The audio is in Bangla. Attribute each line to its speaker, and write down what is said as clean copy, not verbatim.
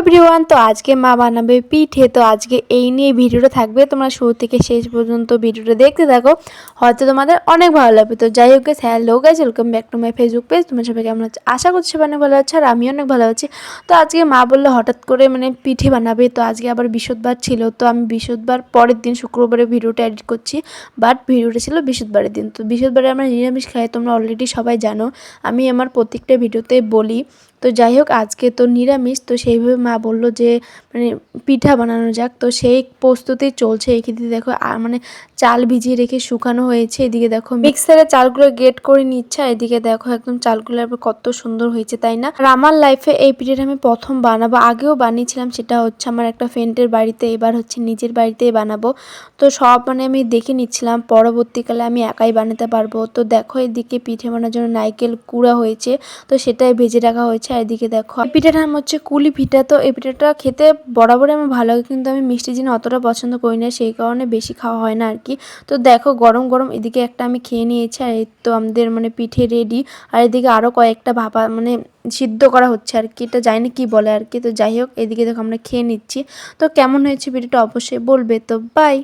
Speaker 1: এভরিওয়ান, তো আজকে মা বানাবে পিঠে। তো আজকে এই নিয়ে ভিডিওটা থাকবে, তোমরা শুরু থেকে শেষ পর্যন্ত ভিডিওটা দেখতে থাকো, হয়তো তোমাদের অনেক ভালো লাগবে। তো যাই হোক guys, hello guys, welcome back to my Facebook page. তোমরা সবাই কেমন আছো? আশা করছি সবাই অনেক ভালো আছে, আর আমি অনেক ভালো আছি। তো আজকে মা বললো হঠাৎ করে পিঠে বানাবে। তো আজকে আবার বৃহস্পতিবার ছিল, তো আমি বৃহস্পতিবার পরের দিন শুক্রবারে ভিডিওটা এডিট করছি, বাট ভিডিওটা ছিল বৃহস্পতিবারের দিন। তো বৃহস্পতিবারে আমরা নিরামিষ খাই, তোমরা অলরেডি সবাই জানো, আমি আমার প্রত্যেকটা ভিডিওতে বলি। তো যাই হোক, আজকে তো নিরামিষ, তো সেইভাবে মা বললো যে পিঠা বানানো যাক। তো সেই প্রস্তুতি চলছে। এদিকে দেখো চাল ভিজিয়ে রেখে শুকানো হয়েছে, এদিকে দেখো মিক্সারে চালগুলো গ্রেট করে নিচ্ছে, এদিকে দেখো একদম চালগুলো কত সুন্দর হয়েছে, তাই না? আর আমার লাইফে এই পিঠাটা আমি প্রথম বানাবো, আগেও বানিয়েছিলাম, সেটা হচ্ছে আমার একটা ফ্রেন্ডের বাড়িতে, এবার হচ্ছে নিজের বাড়িতেই বানাবো। তো সব আমি দেখে নিচ্ছিলাম, পরবর্তীকালে আমি একাই বানাতে পারবো। তো দেখো এদিকে পিঠে বানানোর জন্য নারকেল কুড়া হয়েছে, তো সেটাই ভেজে রাখা হয়েছে। আর এদিকে দেখো পিঠাটার নাম হচ্ছে কুলি পিঠা। তো এই পিঠাটা খেতে বরাবরই আমার ভালো লাগে, কিন্তু আমি মিষ্টি জিনিস অতটা পছন্দ করি না, সেই কারণে বেশি খাওয়া হয় না আর কি। তো দেখো গরম গরম এদিকে একটা আমি খেয়ে নিয়েছি, আর এই তো আমাদের পিঠে রেডি। আর এদিকে আরও কয়েকটা ভাপা সিদ্ধ করা হচ্ছে আর কি, এটা জানি না কি বলে আর কি। তো যাই হোক, এদিকে দেখো আমরা খেয়ে নিচ্ছি। তো কেমন হয়েছে ভিডিওটা অবশ্যই বলবে। তো বাই।